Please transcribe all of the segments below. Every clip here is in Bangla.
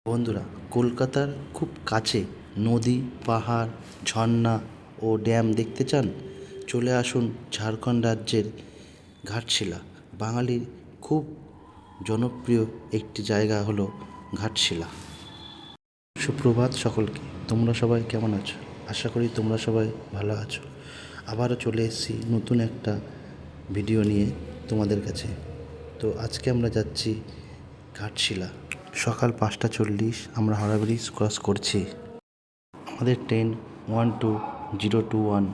বন্ধুরা, কলকাতার খুব কাছে নদী, পাহাড়, ঝর্ণা ও ড্যাম দেখতে চান? চলে আসুন ঝাড়খণ্ড রাজ্যের ঘাটশিলা। বাঙালির খুব জনপ্রিয় একটি জায়গা হলো ঘাটশিলা। সুপ্রভাত সকলকে। তোমরা সবাই কেমন আছো? আশা করি তোমরা সবাই ভালো আছো। আবারও চলে এসেছি নতুন একটা ভিডিও নিয়ে তোমাদের কাছে। তো আজকে আমরা যাচ্ছি ঘাটশিলা। সকাল 5:40 আমরা হাওড়া ব্রিজ ক্রস করছি। আমাদের ট্রেন 12021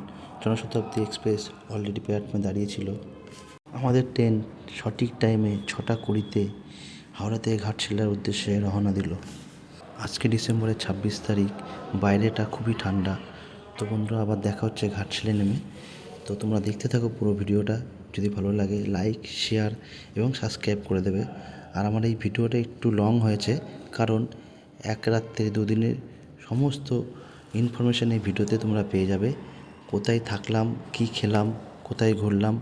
জনশতাব্দী এক্সপ্রেস অলরেডি প্ল্যাটফর্মে দাঁড়িয়েছিল। আমাদের ট্রেন সঠিক টাইমে 6:20-তে হাওড়া থেকে ঘাটশিলার উদ্দেশ্যে রওনা দিল। আজকে ডিসেম্বরের 26 তারিখ, বাইরেটা খুবই ঠান্ডা। তো বন্ধুরা, আবার দেখা হচ্ছে ঘাটশিলা নেমে। তো তোমরা দেখতে থাকো পুরো ভিডিওটা। যদি ভালো লাগে লাইক, শেয়ার এবং সাবস্ক্রাইব করে দেবে। আর আমার এই ভিডিওটা একটু লং হয়েছে, কারণ এক রাত্রে দুদিনের সমস্ত ইনফরমেশান এই ভিডিওতে তোমরা পেয়ে যাবে। কোথায় থাকলাম, কি খেলাম, কোথায় ঘুরলাম,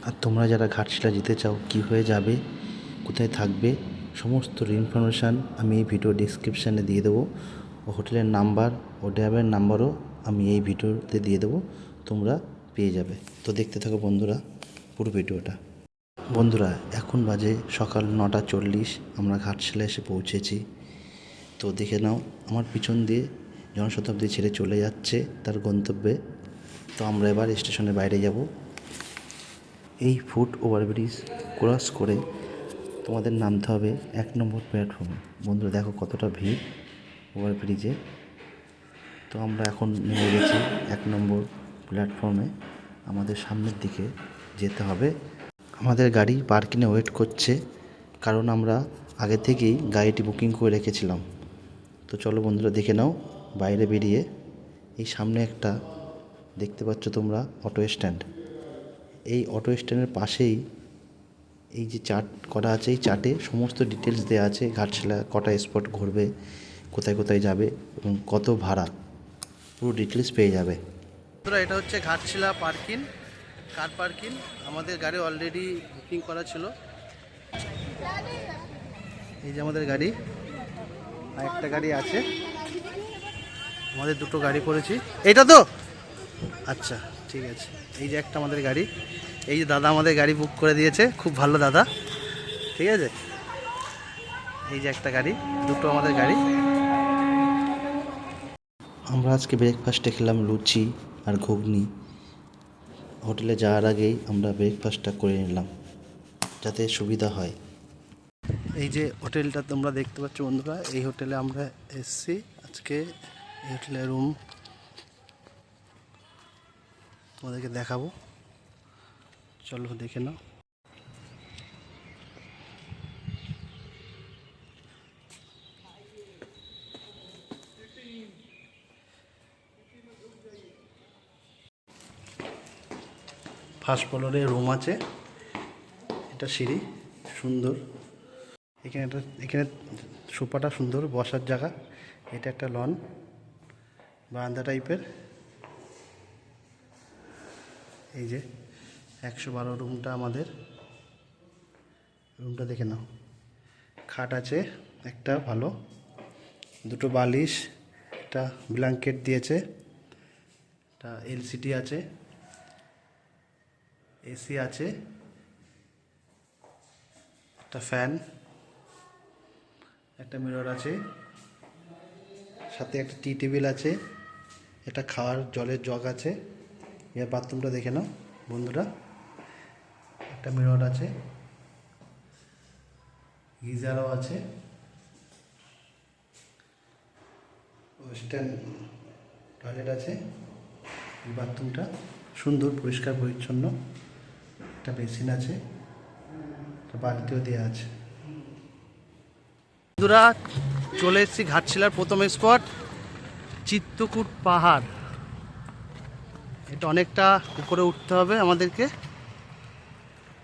আর তোমরা যারা ঘাটশিলা যেতে চাও কী হয়ে যাবে, কোথায় থাকবে, সমস্ত ইনফরমেশান আমি এই ভিডিও ডিসক্রিপশানে দিয়ে দেবো। ও হোটেলের নাম্বার ও ড্রাইভারের নাম্বারও আমি এই ভিডিওতে দিয়ে দেবো, তোমরা পেয়ে যাবে। তো দেখতে থাকো বন্ধুরা পুরো ভিডিওটা। বন্ধুরা, এখন বাজে সকাল 9:40, আমরা ঘাটশিলা এসে পৌঁছেছি। তো দেখে নাও, আমার পিছন দিয়ে জনশতাব্দী ছেড়ে চলে যাচ্ছে তার গন্তব্যে। তো আমরা এবার স্টেশনের বাইরে যাব। এই ফুট ওভারব্রিজ ক্রস করে তোমাদের নামতে হবে 1 নম্বর প্ল্যাটফর্মে। বন্ধুরা দেখো কতটা ভিড় ওভারব্রিজে। তো আমরা এখন নেমে গেছি 1 নম্বর প্ল্যাটফর্মে। আমাদের সামনের দিকে যেতে হবে। আমাদের গাড়ি পার্কিংয়ে ওয়েট করছে, কারণ আমরা আগে থেকেই গাড়িটি বুকিং করে রেখেছিলাম। তো চলো বন্ধুরা, দেখে নাও বাইরে বেরিয়ে। এই সামনে একটা দেখতে পাচ্ছ তোমরা অটো স্ট্যান্ড। এই অটো স্ট্যান্ডের পাশেই এই যে চার্ট করা আছে, এই চার্টে সমস্ত ডিটেলস দেওয়া আছে। ঘাটশিলা কটা স্পট ঘুরবে, কোথায় কোথায় যাবে এবং কত ভাড়া, পুরো ডিটেলস পেয়ে যাবে। বন্ধুরা, এটা হচ্ছে ঘাটশিলা পার্কিং, কার পার্কিং। আমাদের গাড়ি অলরেডি বুকিং করা ছিল। এই যে আমাদের গাড়ি, আর একটা গাড়ি আছে। আমাদের দুটো গাড়ি করেছি। এটা তো আচ্ছা, ঠিক আছে। এই যে একটা আমাদের গাড়ি, এই যে দাদা আমাদের গাড়ি বুক করে দিয়েছে, খুব ভালো দাদা, ঠিক আছে। এই যে একটা গাড়ি, দুটো আমাদের গাড়ি। আমরা আজকে ব্রেকফাস্টে খেলাম লুচি আর ঘুগনি। হোটেলে যাওয়ার আগেই আমরা ব্রেকফাস্টটা করে নিলাম যাতে সুবিধা হয়। এই যে হোটেলটা তোমরা দেখতে পাচ্ছ বন্ধুরা, এই হোটেলে আমরা এসেছি আজকে। এই হোটেলের রুম তোমাদেরকে দেখাবো, চলো দেখে নাও। ফার্স্ট ফ্লোরে রুম আছে, এটা সিঁড়ি সুন্দর। এখানে সোফাটা সুন্দর, বসার জায়গা। এটা একটা লন, বারান্দা টাইপের। এই যে 112 রুমটা আমাদের। রুমটা দেখে নাও, খাট আছে একটা ভালো, দুটো বালিশ, একটা ব্ল্যাঙ্কেট দিয়েছে, একটা এলসিডি আছে, এসি আছে, একটা ফ্যান, একটা মিরর আছে, সাথে একটা টি টেবিল আছে, একটা খাওয়ার জলের জগ আছে। এর বাথরুমটা দেখে নাও বন্ধুরা, একটা মিরর আছে, গিজারও আছে, ওয়েস্টার্ন টয়লেট আছে। এই বাথরুমটা সুন্দর, পরিষ্কার পরিচ্ছন্ন। একটা বেসিন আছে, একটা বালতিও দেওয়া আছে। বন্ধুরা, চলে এসেছি ঘাটশিলার প্রথম স্পট, চিত্রকূট পাহাড়। এটা অনেকটা উপরে উঠতে হবে আমাদেরকে।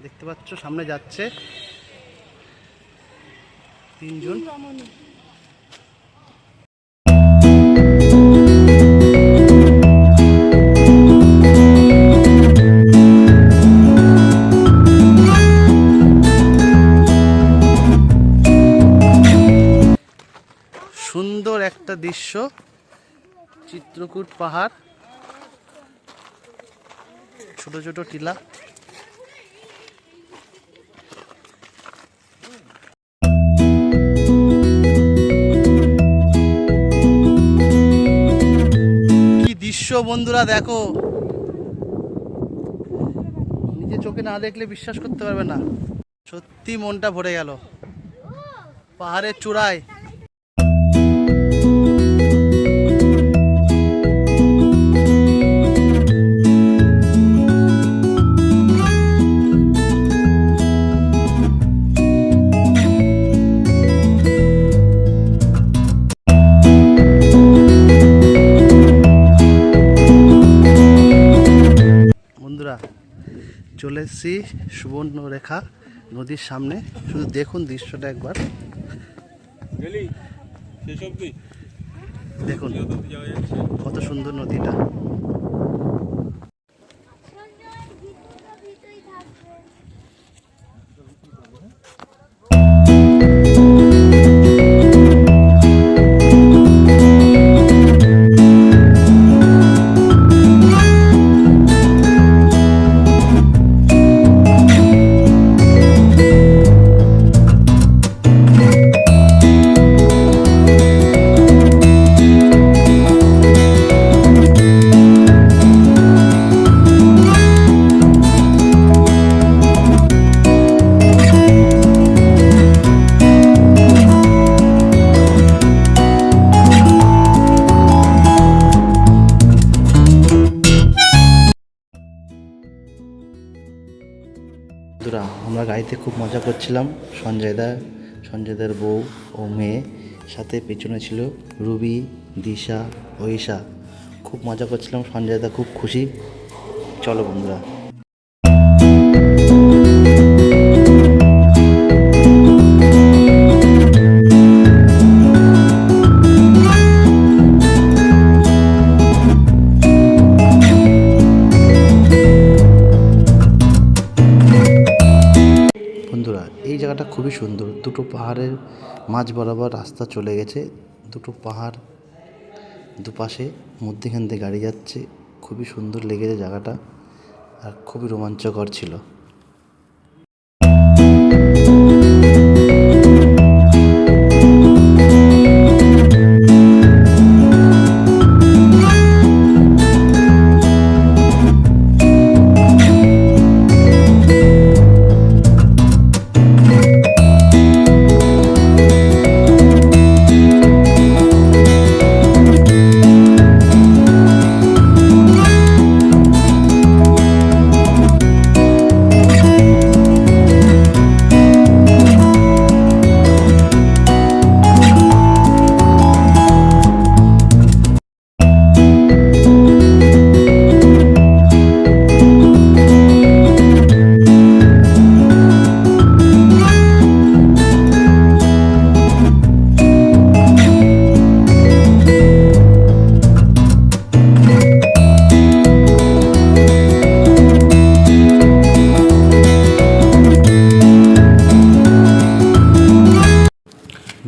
দেখতে পাচ্ছ সামনে যাচ্ছে 3 জন। সুন্দর একটা দৃশ্য, চিত্রকূট পাহাড়, ছোট ছোট টিলা। কি দৃশ্য বন্ধুরা, দেখো, নিজে চোখে না দেখলে বিশ্বাস করতে পারবে না। সত্যি মনটা ভরে গেল পাহাড়ের চূড়ায়। বন্ধুরা চলে এসেছি সুবর্ণরেখা নদীর সামনে, শুধু দেখুন দৃশ্যটা একবার, দেখুন কত সুন্দর নদীটা। বন্ধুরা আমরা গাড়িতে খুব মজা করছিলাম, সঞ্জয়দার বউ ও মেয়ে, সাথে পেছনে ছিল রুবি, দিশা, ঐশা। খুব মজা করছিলাম, সঞ্জয়দা খুব খুশি। চলো বন্ধুরা। বন্ধুরা এই জায়গাটা খুবই সুন্দর, দুটো পাহাড়ের মাঝ বরাবর রাস্তা চলে গেছে, দুটো পাহাড় দুপাশে, মধ্যেখান দিয়ে গাড়ি যাচ্ছে, খুবই সুন্দর লেগেছে জায়গাটা, আর খুবই রোমাঞ্চকর ছিল।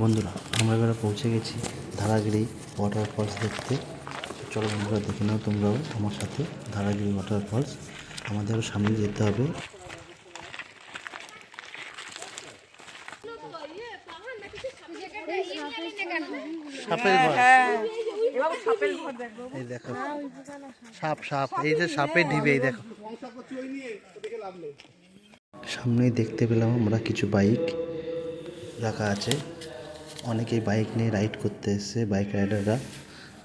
বন্ধুরা আমরা এবারে পৌঁছে গেছি ধারাগিরি ওয়াটারফলস দেখতে। চলো বন্ধুরা দেখে নাও তোমরাও আমার সাথে ধারাগিরি ওয়াটারফলস। আমাদেরও সামনে যেতে হবে। সাপের ঘর, এই দেখো সাপ, এই যে সাপের ঢিবে, এই দেখো সামনেই দেখতে পেলাম আমরা কিছু বাইক রাখা আছে, অনেকেই বাইক নিয়ে রাইড করতে এসছে, বাইক রাইডাররা।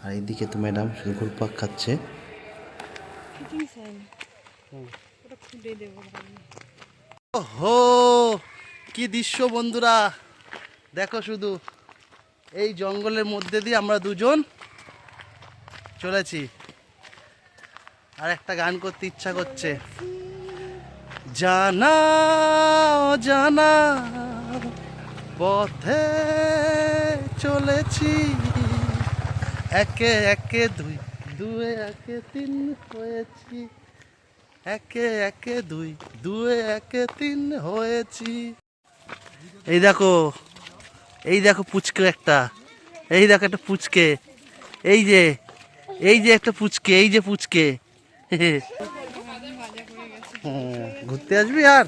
আর এইদিকে তো ম্যাডাম শুধু ঘুরপাক খাচ্ছে। ওহো কি দৃশ্য বন্ধুরা, দেখো শুধু, এই জঙ্গলের মধ্যে দিয়ে আমরা দুজন চলেছি, আর একটা গান করতে ইচ্ছা করছে, জানা জানা পথে চলেছি, একে একে দুই, দুয়ে একে তিন হয়েছি, একে একে দুই, দুয়ে একে তিন হয়েছি। এই দেখো পুচকে একটা, এই দেখো একটা পুচকে, এই যে একটা পুচকে, এই যে পুচকে। ঘুরতে আসবি আর?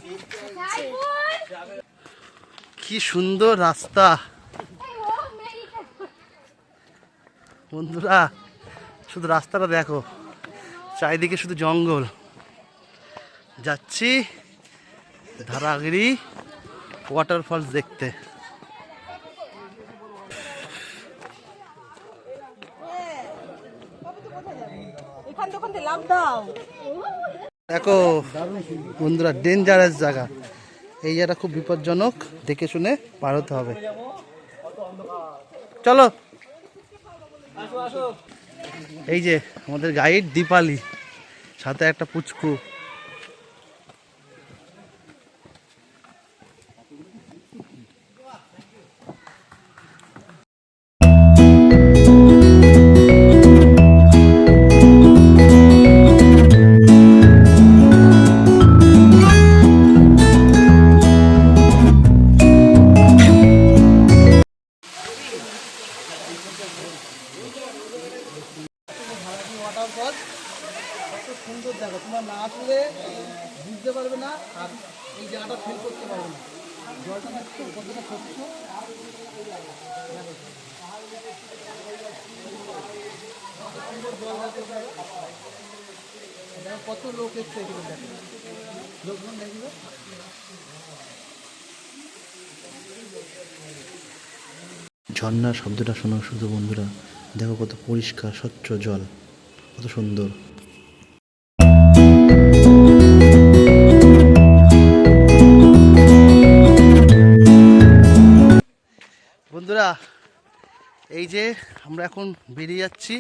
কি সুন্দর রাস্তা বন্ধুরা, শুধু রাস্তাটা দেখো, চারিদিকে শুধু জঙ্গল। যাচ্ছি ধারাগিরি ওয়াটারফলস দেখতে। দেখো বন্ধুরা, ডেঞ্জারাস জায়গা, এই জায়গাটা খুব বিপজ্জনক, দেখে শুনে পার হতে হবে। চলো, এই যে আমাদের গাইড দীপালি, সাথে একটা পুচকু। সুন্দর দেখো, তোমার না আসলে বুঝতে পারবে না, আর এই জায়গাটা ফিল করতে পারবে না। জলটা দেখছো কতটা স্বচ্ছ, কত লোক এসছে এখানে, দেখো লোকজন দেখবে। ঝর্ণার শব্দটা শোনো শুধু বন্ধুরা, দেখো কত পরিষ্কার স্বচ্ছ জল, কত সুন্দর। বন্ধুরা, এই যে আমরা এখন বেরিয়ে যাচ্ছি।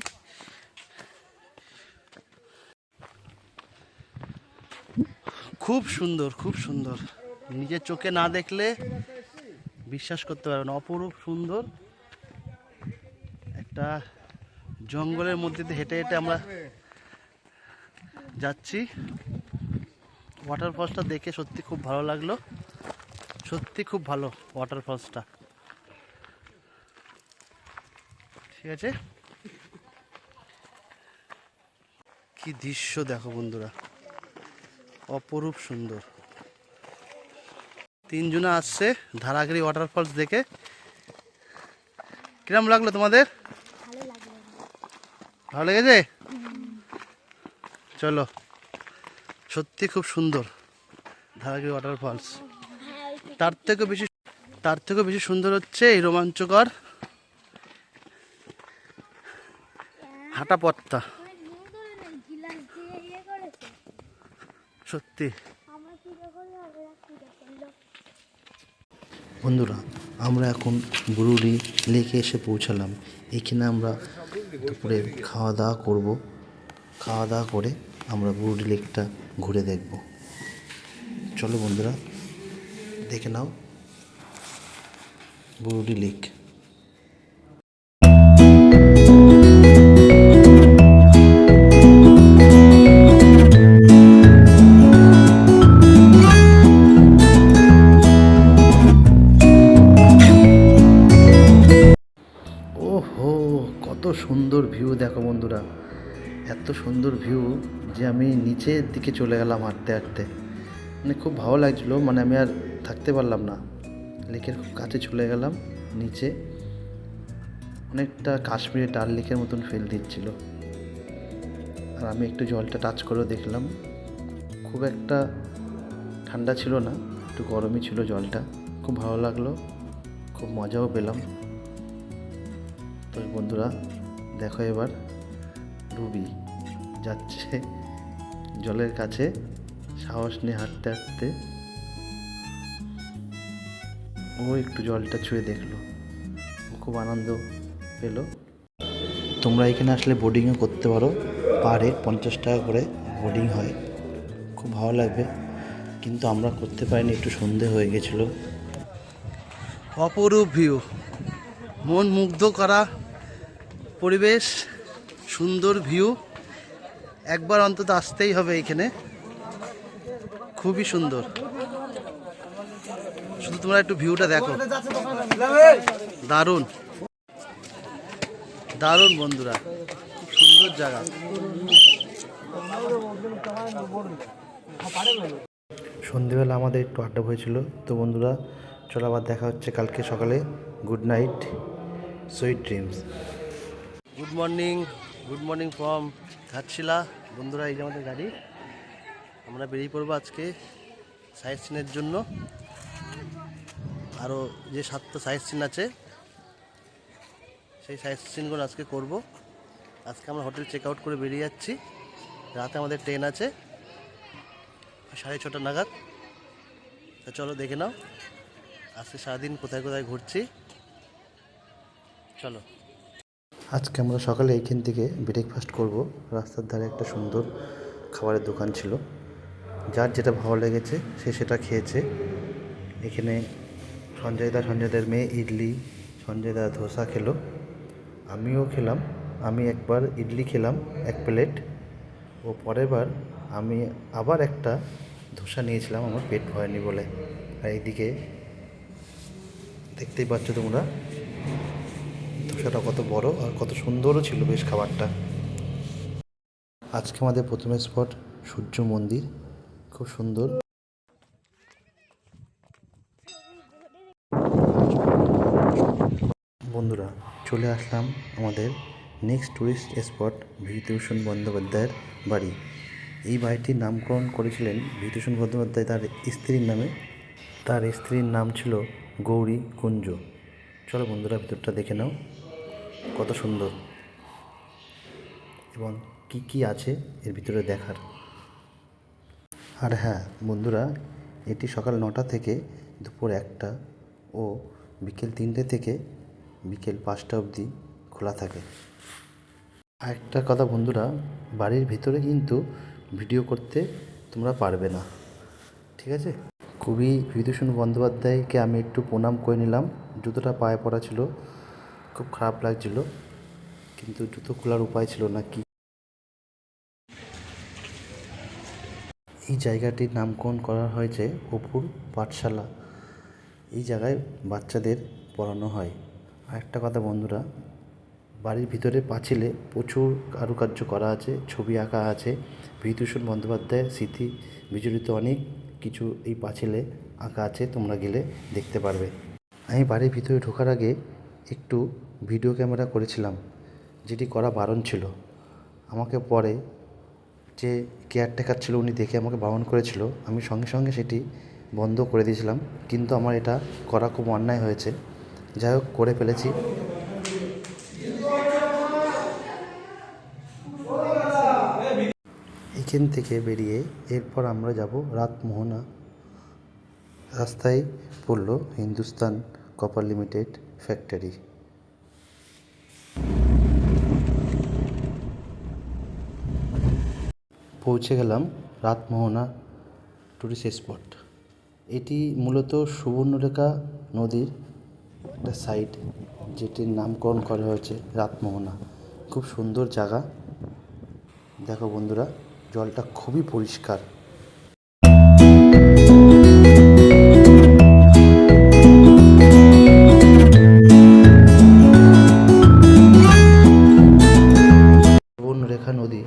খুব সুন্দর, খুব সুন্দর, নিজের চোখে না দেখলে বিশ্বাস করতে পারবে না। অপরূপ সুন্দর একটা জঙ্গলের মধ্যে দিয়ে হেঁটে হেঁটে আমরা যাচ্ছি। ওয়াটারফলসটা দেখে সত্যি খুব ভালো লাগলো, সত্যি খুব ভালো ওয়াটারফলসটা। ঠিক আছে, কি দৃশ্য দেখো বন্ধুরা, অপরূপ সুন্দর। তিনজনা আসছে ধারাগিরি ওয়াটারফলস দেখে। কিরম লাগলো তোমাদের? ভালো লেগেছে? চলো, সত্যি খুব সুন্দর ধারাগিরি ওয়াটারফলস। তার থেকেও বেশি সুন্দর হচ্ছে এই রোমাঞ্চকর হাঁটা পথটা। সত্যি বন্ধুরা, আমরা এখন বুরুডি লেকে এসে পৌঁছালাম। এখানে আমরা দুপুরে খাওয়া দাওয়া করব। খাওয়া দাওয়া করে আমরা বুরুডি লেকটা ঘুরে দেখব। চলো বন্ধুরা, দেখে নাও বুরুডি লেক। ওহো, কত সুন্দর ভিউ দেখো বন্ধুরা, এত সুন্দর ভিউ যে আমি নিচের দিকে চলে গেলাম হাঁটতে হাঁটতে। মানে খুব ভালো লাগছিলো, মানে আমি আর থাকতে পারলাম না, লেকের খুব কাছে চলে গেলাম নিচে। অনেকটা কাশ্মীরে ডাল লেকের মতন ফিল দিচ্ছিল। আর আমি একটু জলটা টাচ করেও দেখলাম, খুব একটা ঠান্ডা ছিল না, একটু গরমই ছিল জলটা। খুব ভালো লাগলো, খুব মজাও পেলাম। তো বন্ধুরা দেখো, এবার রুবি যাচ্ছে জলের কাছে, সাহস নিয়ে হাঁটতে হাঁটতে। ও একটু জলটা ছুঁয়ে দেখলো, ও খুব আনন্দ পেল। তোমরা এখানে আসলে বোটিংও করতে পারো, পারে 50 টাকা করে বোটিং হয়, খুব ভালো লাগবে। কিন্তু আমরা করতে পারিনি, একটু সন্ধে হয়ে গেছিলো। অপরূপ ভিউ, মন মুগ্ধ করা পরিবেশ, সুন্দর ভিউ, একবার অন্তত আসতেই হবে এখানে, খুবই সুন্দর। শুধু তোমরা একটু ভিউটা দেখো, দারুণ। দারুণ বন্ধুরা, খুব সুন্দর জায়গা। সন্ধেবেলা আমাদের একটু আড্ডা হয়েছিল। তো বন্ধুরা চলো আবার দেখা হচ্ছে কালকে সকালে। Good night, sweet dreams. Good morning from Ghatshila. বন্ধুরা এই যে আমাদের গাড়ি, আমরা বেরিয়ে পড়বো আজকে সাইট সিনের জন্য। আরও যে 7টা সাইট সিন আছে সেই সাইট সিনগুলো আজকে করব। আজকে আমরা হোটেল চেক আউট করে বেরিয়ে যাচ্ছি। রাতে আমাদের ট্রেন আছে 6:30 নাগাদ। তা চলো দেখে নাও আজকে সারাদিন কোথায় কোথায় ঘুরছি। চলো, আজকে আমরা সকালে এইখান থেকে ব্রেকফাস্ট করব। রাস্তার ধারে একটা সুন্দর খাবারের দোকান ছিল, যার যেটা ভালো লেগেছে সে সেটা খেয়েছে। এখানে সঞ্জয়দার মেয়ে ইডলি, সঞ্জয়দা ধোসা খেলো, আমিও খেলাম। আমি একবার ইডলি খেলাম 1 প্লেট, ও পরের বার আমি আবার একটা ধোসা নিয়েছিলাম, আমার পেট ভরেনি বলে। আর এইদিকে দেখতেই পাচ্ছ তোমরা ধোসাটা কত বড় আর কত সুন্দরও ছিল বেশ খাবারটা। আজকে আমাদের প্রথমে স্পট সূর্য মন্দির, খুব সুন্দর। বন্ধুরা চলে আসলাম আমাদের নেক্সট টুরিস্ট স্পট বিভূতিভূষণ বন্দ্যোপাধ্যায়ের বাড়ি। এই বাড়িটির নামকরণ করেছিলেন বিভূতিভূষণ বন্দ্যোপাধ্যায় তার স্ত্রীর নামে। তার স্ত্রীর নাম ছিল গৌরী কুঞ্জ। চলো বন্ধুরা ভিতরটা দেখে নাও, কত সুন্দর এবং কি কি আছে এর ভিতরে দেখার। আর হ্যাঁ বন্ধুরা, এটি সকাল 9টা থেকে দুপুর 1টা ও বিকেল 3টে থেকে বিকেল 5টা অবধি খোলা থাকে। আরেকটা কথা বন্ধুরা, বাড়ির ভিতরে কিন্তু ভিডিও করতে তোমরা পারবে না, ঠিক আছে? খুবই বিভূতিভূষণ বন্দ্যোপাধ্যায়কে আমি একটু প্রণাম করে নিলাম। জুতোটা পায়ে পড়া ছিল, খুব খারাপ লাগছিল, কিন্তু জুতো খোলার উপায় ছিল না। কি এই জায়গাটির নামকরণ করা হয়েছে অপুর পাঠশালা। এই জায়গায় বাচ্চাদের পড়ানো হয়। আরেকটা কথা বন্ধুরা, বাড়ির ভিতরে পাঁচিলে প্রচুর কারুকার্য করা আছে, ছবি আঁকা আছে, বিভূতিভূষণ বন্দ্যোপাধ্যায়ের স্মৃতি বিজড়িত অনেক কিছু এই পাঁচিলে আঁকা আছে, তোমরা গেলে দেখতে পারবে। আমি বাড়ির ভিতরে ঢোকার আগে একটু ভিডিও ক্যামেরা করেছিলাম, যেটি করা বারণ ছিল। আমাকে পরে যে কেয়ারটেকার ছিল উনি দেখে আমাকে বারণ করেছিল, আমি সঙ্গে সঙ্গে সেটি বন্ধ করে দিয়েছিলাম, কিন্তু আমার এটা করা খুব অন্যায় হয়েছে। যাই হোক, করে ফেলেছি। এখান থেকে বেরিয়ে এরপর আমরা যাব রাতমোহনা। রাস্তায় পড়ল হিন্দুস্তান কপার লিমিটেড ফ্যাক্টরি। পৌঁছে গেলাম রাতমোহনা টুরিস্ট স্পট। এটি মূলত সুবর্ণরেখা নদীর একটা সাইট, যেটির নামকরণ করা হয়েছে রাতমোহনা। খুব সুন্দর জায়গা। দেখো বন্ধুরা, জলটা খুবই পরিষ্কার। সুবর্ণরেখা নদী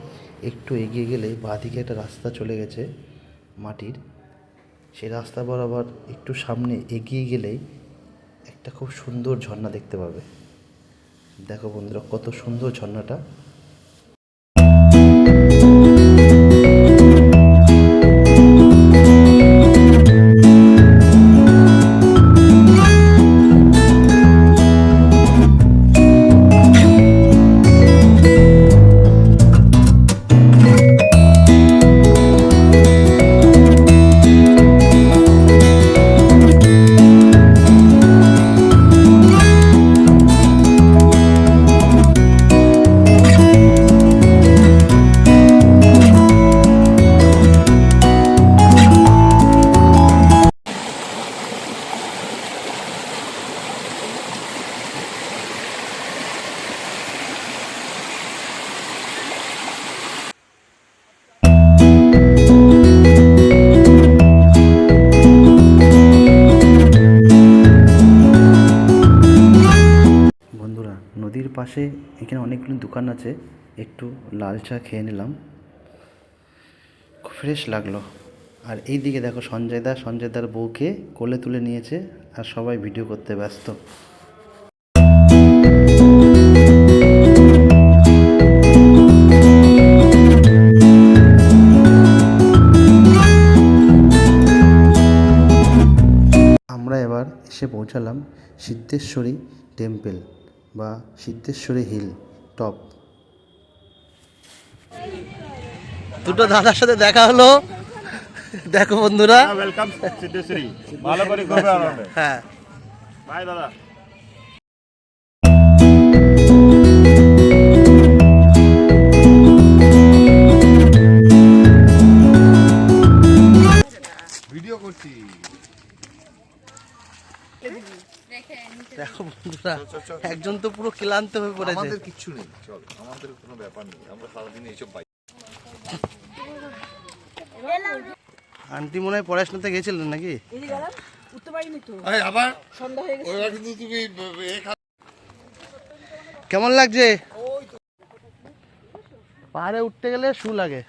একটু এগিয়ে গেলে বাঁদিকে একটা রাস্তা চলে গেছে মাটির। সেই রাস্তা বরাবর একটু সামনে এগিয়ে গেলেই একটা খুব সুন্দর ঝর্ণা দেখতে পাবে। দেখো বন্ধুরা, কত সুন্দর ঝর্ণাটা। নদীর পাশে এখানে অনেকগুলো দোকান আছে, একটু লাল চা খেয়ে নিলাম, খুব ফ্রেশ লাগলো। আর এই দিকে দেখো সঞ্জয়দার বউকে কোলে তুলে নিয়েছে আর সবাই ভিডিও করতে ব্যস্ত। আমরা এবার এসে পৌঁছালাম সিদ্ধেশ্বরী টেম্পল বা সিদ্ধেশ্বরী হিল টপ। দুটো দাদার সাথে দেখা হলো, দেখো বন্ধুরা। ওয়েলকাম সিদ্ধেশ্বরী, ভালো করে ঘুরবে আরামে। হ্যাঁ বাই দাদা। ভিডিও করছি। দেখো বন্ধুরা, একজন তো পুরো ক্লান্ত হয়ে পড়েছে। আমাদের কিচ্ছু নেই, চল, আমাদের কোনো ব্যাপার নেই, আমরা সারাদিন এইসব বাইক। আন্টি মনে হয় পড়াশোনাতে গেছিলেন নাকি? আবার কেমন লাগছে? পাহাড়ে উঠতে গেলে শু লাগে।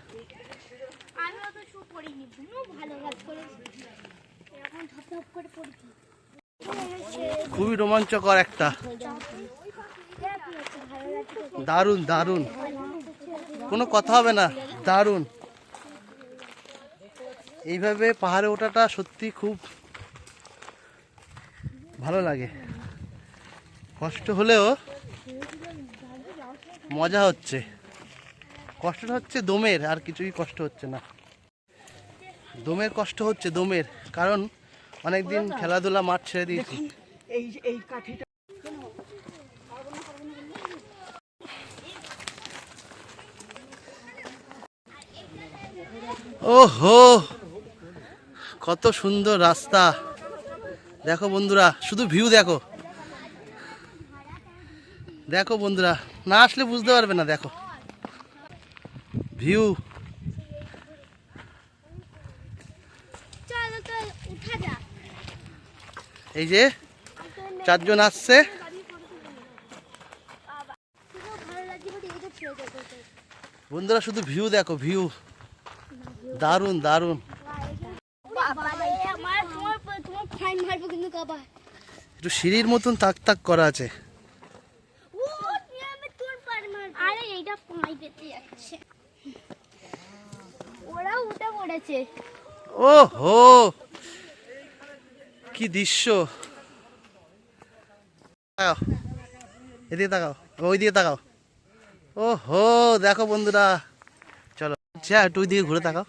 আমি অত শু পরিনি, ভালো কাজ করেছি, এখন ধপ ধপ করে পড়ছি। খুবই রোমাঞ্চকর একটা, দারুণ দারুণ, কোনো কথা হবে না, দারুণ। এইভাবে পাহাড়ে ওঠাটা সত্যি খুব ভালো লাগে, কষ্ট হলেও মজা হচ্ছে। কষ্টটা হচ্ছে দমের, আর কিছুই কষ্ট হচ্ছে না। দমের কষ্ট হচ্ছে, দমের, কারণ অনেকদিন খেলাধুলা মাঠ ছেড়ে দিয়েছি। ওহো, কত সুন্দর রাস্তা, দেখো বন্ধুরা, শুধু ভিউ দেখো। দেখো বন্ধুরা, না আসলে বুঝতে পারবে না, দেখো ভিউ। চলো তো উঠা যা। এই যে 4 জন আসছে। ভালো লাগছে বলে এটা ছেড়ে দেবো। বন্ধুরা শুধু ভিউ দেখো, ভিউ দারুণ দারুণ। বাবা রে, আমার তোমার ফাইন মারবো কিন্তু বাবা। একটু সিঁড়ির মতন তাক তাক করা আছে। ও নিয়ে আমি তোর পার মারবো। আরে এইটা পাই পেতে যাচ্ছে, ওরা উঠে পড়েছে। ওহো, কি দৃশ্য! তাকাও, এদিকে তাকাও, ওই দিকে তাকাও। ওহো, দেখো বন্ধুরা, চলো যা একটু ওই দিকে ঘুরে তাকাও।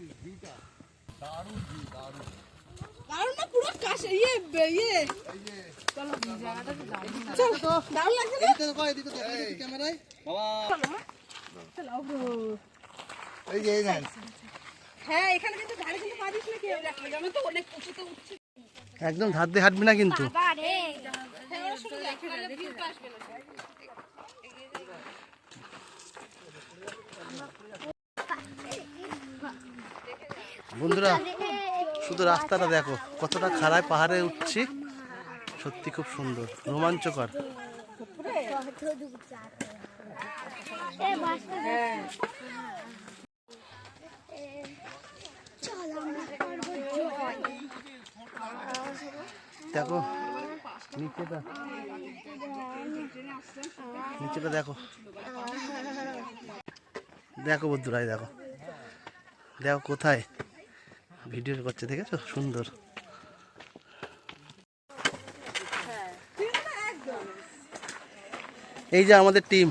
হ্যাঁ, এখানে কিন্তু গাড়ি কিন্তু পারিস না, কেউ রাখলে আমি তো অনেক উঁচুতে উঠছি। একদম ধার দিয়ে হাঁটবি না কিন্তু। আরে বন্ধুরা শুধু রাস্তাটা দেখো, কতটা খাড়ায় পাহাড়ে উঠছি, সত্যি খুব সুন্দর, রোমাঞ্চকর। দেখো নিচেটা, নিচেটা দেখো, দেখো বন্ধুরা, দেখো দেখো কোথায় ভিডিও করছে, দেখেছো? সুন্দর। এই যে আমাদের টিম,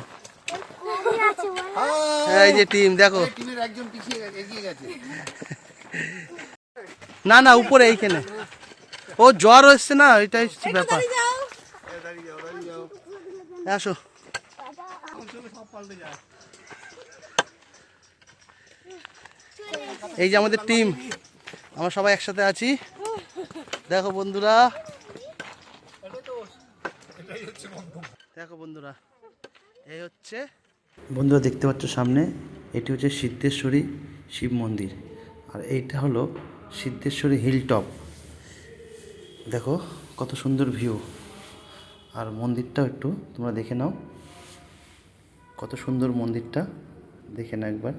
এই যে টিম, দেখো। টিমের একজন পিছিয়ে এগিয়ে গেছে। না না, উপরে এইখানে ও জ্বর হচ্ছে না, এটাই ব্যাপার। আসো, এই যে আমাদের টিম, আমরা সবাই একসাথে আছি, দেখো বন্ধুরা, দেখো বন্ধুরা, এই হচ্ছে বন্ধুরা, দেখতে পাচ্ছ সামনে, এটি হচ্ছে সিদ্ধেশ্বরী শিব মন্দির, আর এইটা হলো সিদ্ধেশ্বরী হিল টপ। দেখো কত সুন্দর ভিউ, আর মন্দিরটাও একটু তোমরা দেখে নাও। কত সুন্দর মন্দিরটা, দেখে না একবার।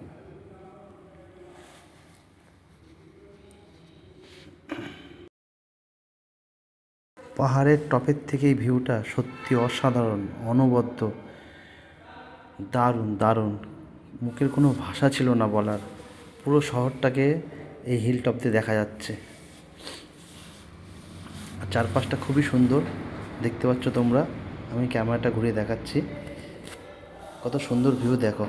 পাহাড়ের টপের থেকে এই ভিউটা সত্যি অসাধারণ, অনবদ্য, দারুণ দারুণ। মুখের কোনো ভাষা ছিল না বলার। পুরো শহরটাকে এই হিল টপ দিয়ে দেখা যাচ্ছে। আর চারপাশটা খুবই সুন্দর, দেখতে পাচ্ছ তোমরা। আমি ক্যামেরাটা ঘুরিয়ে দেখাচ্ছি, কত সুন্দর ভিউ দেখো।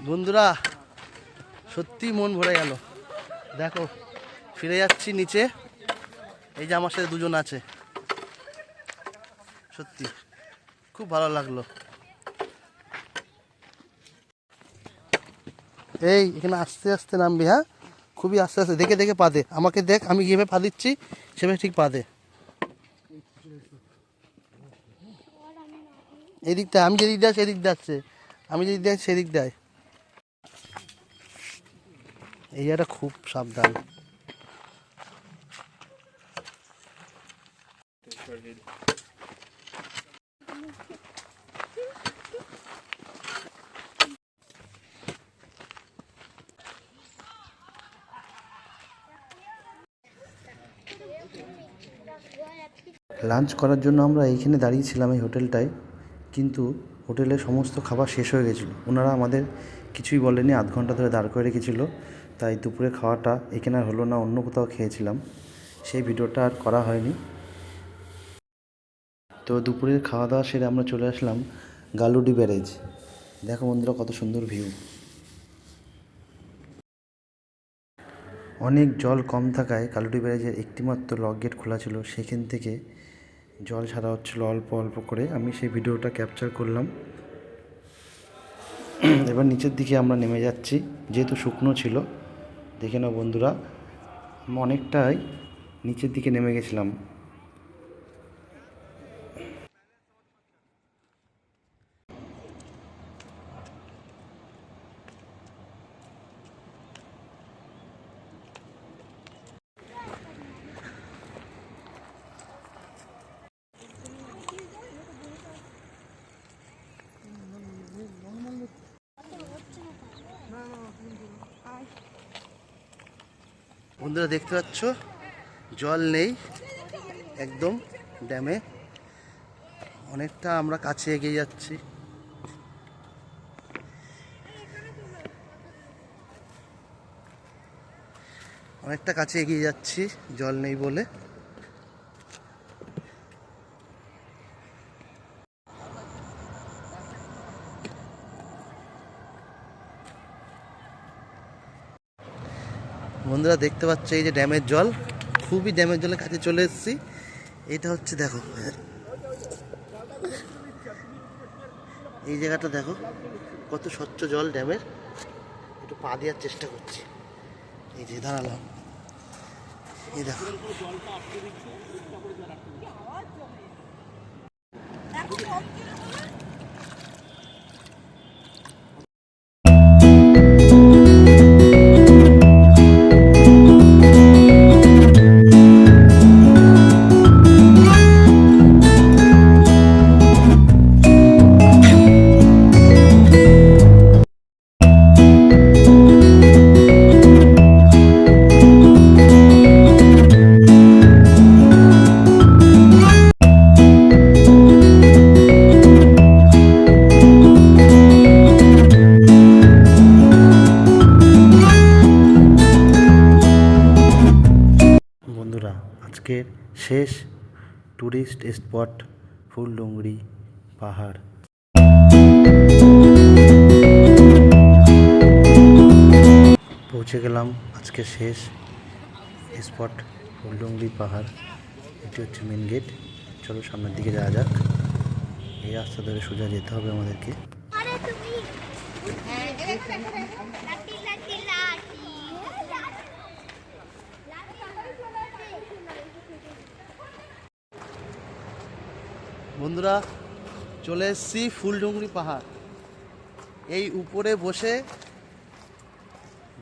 বন্ধুরা সত্যি মন ভরে গেল। দেখো ফিরে যাচ্ছি নিচে, এই যে আমার সাথে দুজন আছে, সত্যি খুব ভালো লাগলো। এই এখানে আস্তে আস্তে নামবি, হ্যাঁ খুবই আস্তে আস্তে, দেখে দেখে পা দে। আমাকে দেখ আমি যেভাবে পা দিচ্ছি সেভাবে ঠিক পা দে। এই দিকটা আমি যেদিক দেয় সেদিক যাচ্ছে, আমি যেদিক দেয় সেদিক দেয়। এই জায়গাটা খুব সাবধান। লাঞ্চ করার জন্য আমরা এইখানে দাঁড়িয়েছিলাম এই হোটেলটায়, কিন্তু হোটেলে সমস্ত খাবার শেষ হয়ে গেছিলো। ওনারা আমাদের কিছুই বলেনি, আধ ঘন্টা ধরে দাঁড় করে রেখেছিলো। তাই দুপুরে খাওয়াটা এখানে আর হলো না, অন্য কোথাও খেয়েছিলাম, সেই ভিডিওটা আর করা হয়নি। তো দুপুরের খাওয়া দাওয়া সেরে আমরা চলে আসলাম গালুডি ব্যারেজ। দেখো বন্ধুরা কত সুন্দর ভিউ। অনেক জল কম থাকায় গালুডি ব্যারেজের একটিমাত্র লক গেট খোলা ছিল, সেখান থেকে জল ছাড়া হচ্ছিল অল্প অল্প করে। আমি সেই ভিডিওটা ক্যাপচার করলাম। এবার নিচের দিকে আমরা নেমে যাচ্ছি, যেহেতু শুকনো ছিল। দেখে নাও বন্ধুরা, আমরা অনেকটাই নিচের দিকে নেমে গেছিলাম। বন্ধুরা দেখতে পাচ্ছ জল নেই একদম ড্যামে, অনেকটা আমরা কাছে এগিয়ে যাচ্ছি। অনেকটা কাছে এগিয়ে যাচ্ছি জল নেই বলে। বন্ধুরা দেখতে পাচ্ছ এই যে ড্যামের জল, খুবই ড্যামের জলের কাছে চলে এসেছি। এটা হচ্ছে দেখো এই জায়গাটা, দেখো কত স্বচ্ছ জল ড্যামের। একটু পা দেওয়ার চেষ্টা করছি, এই যে দাঁড়ালাম, এই দেখো। বন্ধুরা আজকের শেষ ট্যুরিস্ট স্পট ফুলডুংরি পাহাড়। পৌঁছে গেলাম আজকের শেষ স্পট ফুলডুংরি পাহাড়। এটি হচ্ছে মেন গেট। চলো সামনের দিকে যাওয়া যাক। এই রাস্তা ধরে সোজা যেতে হবে আমাদেরকে। আরে তুমি লাঠি লাঠি লাঠি বন্ধুরা চলে এসেছি ফুলডুঙরি পাহাড়। এই উপরে বসে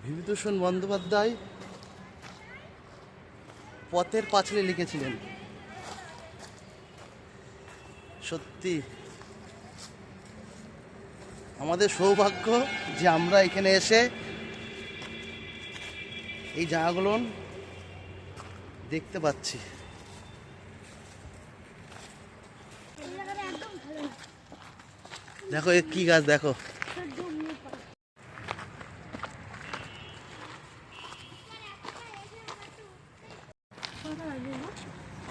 বিভূতিভূষণ বন্দ্যোপাধ্যায় পথের পাঁচালী লিখেছিলেন। সত্যি আমাদের সৌভাগ্য যে আমরা এখানে এসে এই জায়গাগুলো দেখতে পাচ্ছি। এই জায়গাটা একদম ভালো না। দেখো এ কি গাছ, দেখো তোর ডুমনি পাড়া।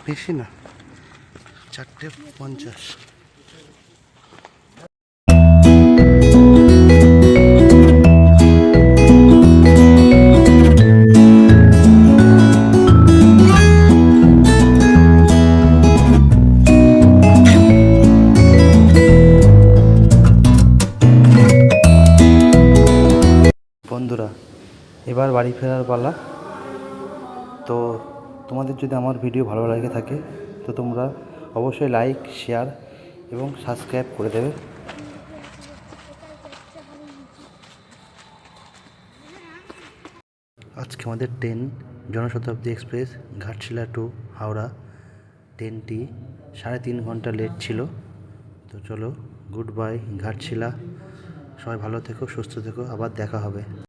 বেশি না, 4:50। বন্ধুরা এবার বাড়ি ফেরার পালা। তো তোমাদের যদি আমার ভিডিও ভালো লাগে থাকে তো তোমরা অবশ্যই লাইক, শেয়ার এবং সাবস্ক্রাইব করে দেবে। আজকে আমাদের train Janshatabdi express Ghatshila to Howrah, ট্রেনটি 3.5 ঘন্টা লেট ছিল। তো চলো, গুড বাই ঘাটশিলা। সবাই ভালো থেকো, সুস্থ থেকো, আবার দেখা হবে।